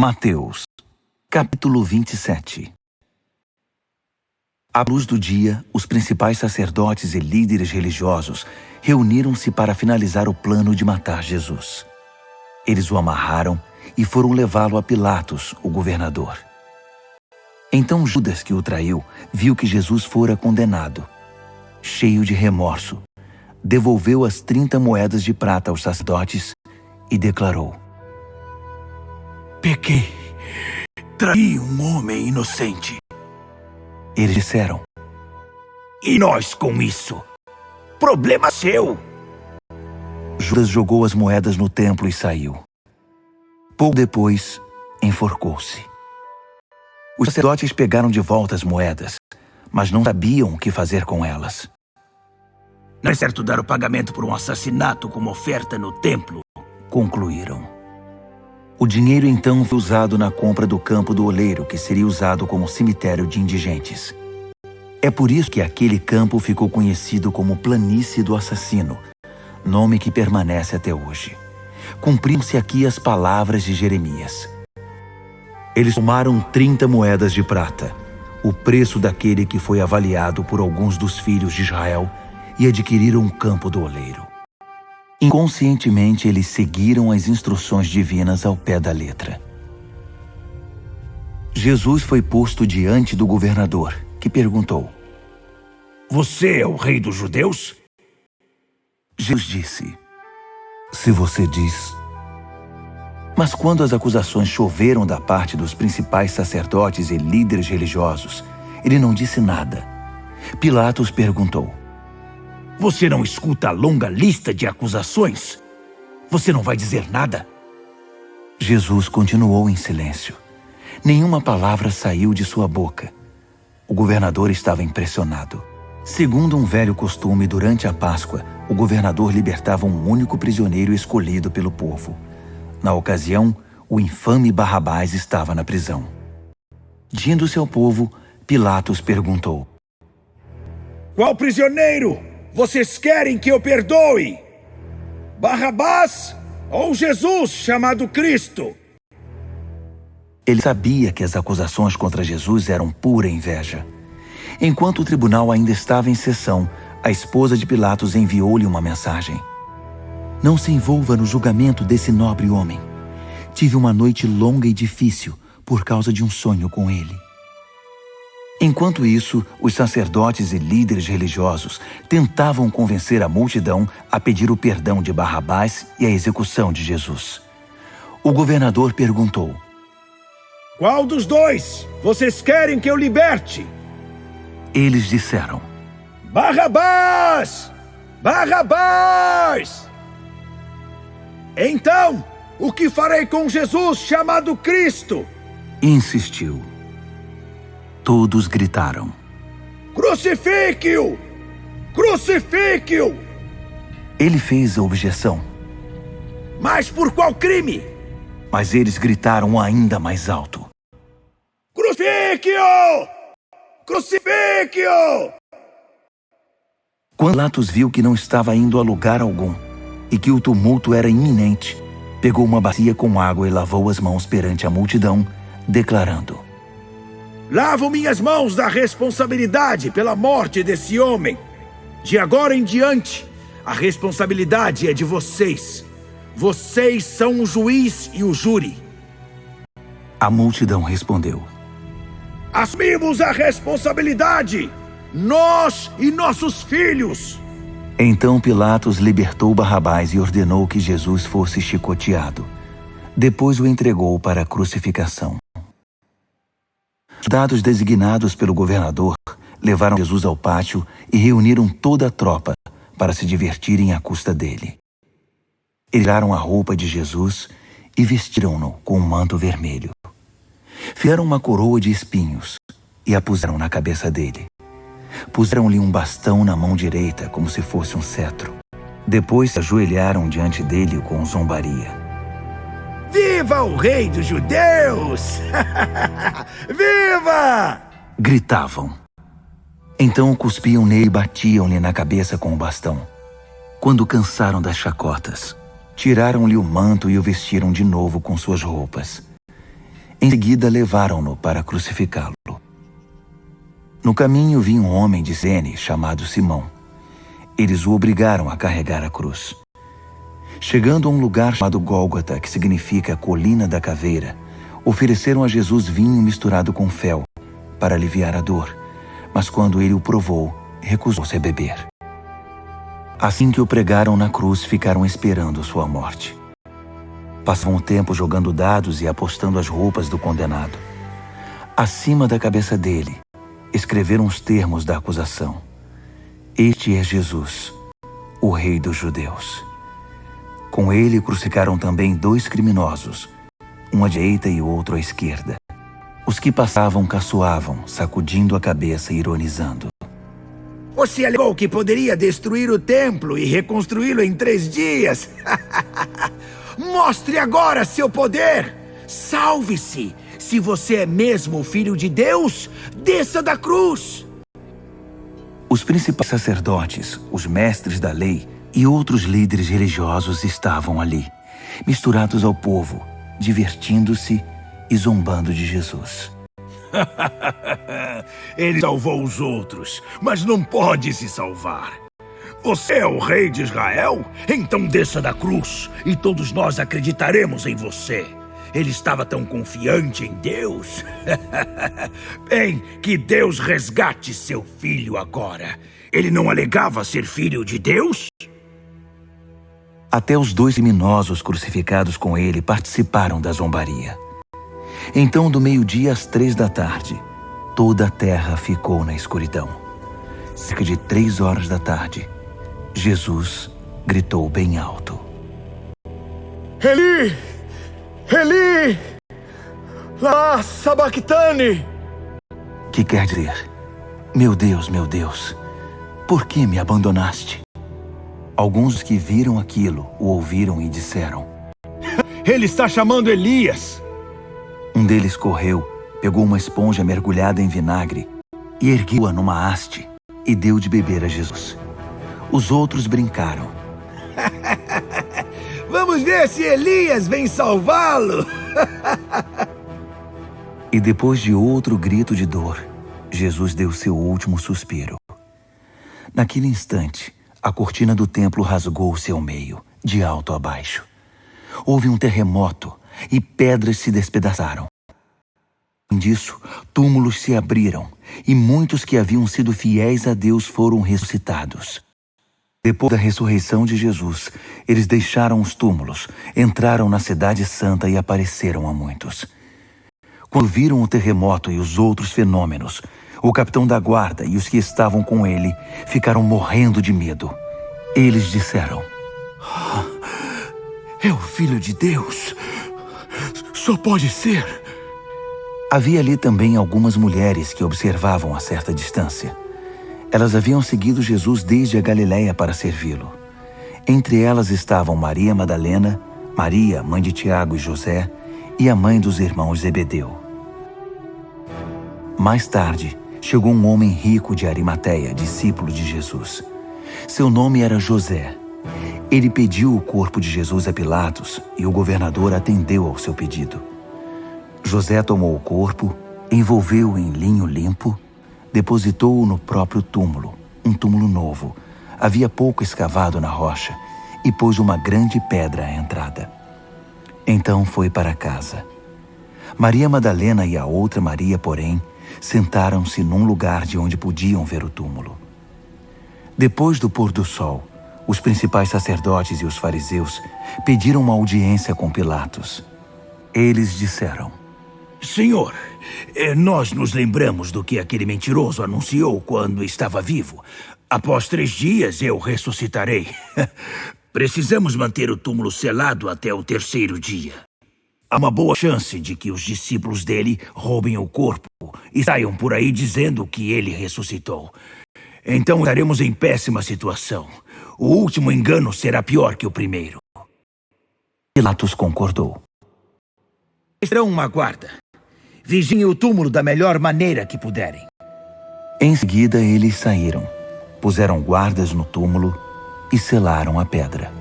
Mateus, capítulo 27. À luz do dia, os principais sacerdotes e líderes religiosos reuniram-se para finalizar o plano de matar Jesus. Eles o amarraram e foram levá-lo a Pilatos, o governador. Então Judas, que o traiu, viu que Jesus fora condenado. Cheio de remorso, devolveu as 30 moedas de prata aos sacerdotes e declarou: Pequei, traí um homem inocente. Eles disseram: E nós com isso? Problema seu. Judas jogou as moedas no templo e saiu. Pouco depois, enforcou-se. Os sacerdotes pegaram de volta as moedas, mas não sabiam o que fazer com elas. Não é certo dar o pagamento por um assassinato como oferta no templo, concluíram. O dinheiro então foi usado na compra do campo do oleiro, que seria usado como cemitério de indigentes. É por isso que aquele campo ficou conhecido como Planície do Assassino, nome que permanece até hoje. Cumpriram-se aqui as palavras de Jeremias. Eles tomaram 30 moedas de prata, o preço daquele que foi avaliado por alguns dos filhos de Israel, e adquiriram o campo do oleiro. Inconscientemente, eles seguiram as instruções divinas ao pé da letra. Jesus foi posto diante do governador, que perguntou: Você é o rei dos judeus? Jesus disse: Se você diz. Mas quando as acusações choveram da parte dos principais sacerdotes e líderes religiosos, ele não disse nada. Pilatos perguntou: Você não escuta a longa lista de acusações? Você não vai dizer nada? Jesus continuou em silêncio. Nenhuma palavra saiu de sua boca. O governador estava impressionado. Segundo um velho costume, durante a Páscoa, o governador libertava um único prisioneiro escolhido pelo povo. Na ocasião, o infame Barrabás estava na prisão. Dirigindo-se ao povo, Pilatos perguntou: Qual prisioneiro vocês querem que eu perdoe? Barrabás ou Jesus, chamado Cristo? Ele sabia que as acusações contra Jesus eram pura inveja. Enquanto o tribunal ainda estava em sessão, a esposa de Pilatos enviou-lhe uma mensagem: Não se envolva no julgamento desse nobre homem. Tive uma noite longa e difícil por causa de um sonho com ele. Enquanto isso, os sacerdotes e líderes religiosos tentavam convencer a multidão a pedir o perdão de Barrabás e a execução de Jesus. O governador perguntou: Qual dos dois vocês querem que eu liberte? Eles disseram: Barrabás! Barrabás! Então, o que farei com Jesus chamado Cristo? Insistiu. Todos gritaram: Crucifique-o! Crucifique-o! Ele fez a objeção. Mas por qual crime? Mas eles gritaram ainda mais alto: Crucifique-o! Crucifique-o! Quando Pilatos viu que não estava indo a lugar algum e que o tumulto era iminente, pegou uma bacia com água e lavou as mãos perante a multidão, declarando: Lavo minhas mãos da responsabilidade pela morte desse homem. De agora em diante, a responsabilidade é de vocês. Vocês são o juiz e o júri. A multidão respondeu: Assumimos a responsabilidade, nós e nossos filhos. Então Pilatos libertou Barrabás e ordenou que Jesus fosse chicoteado. Depois o entregou para a crucificação. Soldados designados pelo governador levaram Jesus ao pátio e reuniram toda a tropa para se divertirem à custa dele. Eles tiraram a roupa de Jesus e vestiram-no com um manto vermelho. Fizeram uma coroa de espinhos e a puseram na cabeça dele. Puseram-lhe um bastão na mão direita como se fosse um cetro. Depois se ajoelharam diante dele com zombaria. Viva o rei dos judeus! Viva! Gritavam. Então cuspiam nele e batiam-lhe na cabeça com o bastão. Quando cansaram das chacotas, tiraram-lhe o manto e o vestiram de novo com suas roupas. Em seguida, levaram-no para crucificá-lo. No caminho vinha um homem de Cirene chamado Simão. Eles o obrigaram a carregar a cruz. Chegando a um lugar chamado Gólgota, que significa Colina da Caveira, ofereceram a Jesus vinho misturado com fel, para aliviar a dor, mas quando ele o provou, recusou-se a beber. Assim que o pregaram na cruz, ficaram esperando sua morte. Passavam o tempo jogando dados e apostando as roupas do condenado. Acima da cabeça dele, escreveram os termos da acusação: Este é Jesus, o Rei dos Judeus. Com ele crucificaram também 2 criminosos, um à direita e o outro à esquerda. Os que passavam caçoavam, sacudindo a cabeça e ironizando. Você alegou que poderia destruir o templo e reconstruí-lo em 3 dias. Mostre agora seu poder! Salve-se! Se você é mesmo o Filho de Deus, desça da cruz! Os principais sacerdotes, os mestres da lei e outros líderes religiosos estavam ali, misturados ao povo, divertindo-se e zombando de Jesus. Ele salvou os outros, mas não pode se salvar. Você é o rei de Israel? Então desça da cruz e todos nós acreditaremos em você. Ele estava tão confiante em Deus. Bem, que Deus resgate seu filho agora. Ele não alegava ser filho de Deus? Até os 2 criminosos crucificados com ele participaram da zombaria. Então, do meio-dia às 3 da tarde, toda a terra ficou na escuridão. Cerca de 3 horas da tarde, Jesus gritou bem alto: Eli, Eli, lama sabachthani. Que quer dizer: meu Deus, por que me abandonaste? Alguns que viram aquilo o ouviram e disseram: Ele está chamando Elias. Um deles correu, pegou uma esponja mergulhada em vinagre e ergueu-a numa haste e deu de beber a Jesus. Os outros brincaram: Vamos ver se Elias vem salvá-lo. E depois de outro grito de dor, Jesus deu seu último suspiro. Naquele instante, a cortina do templo rasgou-se ao meio, de alto a baixo. Houve um terremoto e pedras se despedaçaram. Além disso, túmulos se abriram e muitos que haviam sido fiéis a Deus foram ressuscitados. Depois da ressurreição de Jesus, eles deixaram os túmulos, entraram na cidade santa e apareceram a muitos. Quando viram o terremoto e os outros fenômenos, o capitão da guarda e os que estavam com ele ficaram morrendo de medo. Eles disseram: É o Filho de Deus. Só pode ser. Havia ali também algumas mulheres que observavam a certa distância. Elas haviam seguido Jesus desde a Galiléia para servi-lo. Entre elas estavam Maria Madalena, Maria, mãe de Tiago e José, e a mãe dos irmãos Zebedeu. Mais tarde, chegou um homem rico de Arimateia, discípulo de Jesus. Seu nome era José. Ele pediu o corpo de Jesus a Pilatos e o governador atendeu ao seu pedido. José tomou o corpo, envolveu-o em linho limpo, depositou-o no próprio túmulo, um túmulo novo. Havia pouco escavado na rocha e pôs uma grande pedra à entrada. Então foi para casa. Maria Madalena e a outra Maria, porém, sentaram-se num lugar de onde podiam ver o túmulo. Depois do pôr do sol, os principais sacerdotes e os fariseus pediram uma audiência com Pilatos. Eles disseram: Senhor, nós nos lembramos do que aquele mentiroso anunciou quando estava vivo. Após 3 dias eu ressuscitarei. Precisamos manter o túmulo selado até o 3º dia. Há uma boa chance de que os discípulos dele roubem o corpo e saiam por aí dizendo que ele ressuscitou. Então estaremos em péssima situação. O último engano será pior que o primeiro. Pilatos concordou. Estarão uma guarda. Vigiem o túmulo da melhor maneira que puderem. Em seguida, eles saíram, puseram guardas no túmulo e selaram a pedra.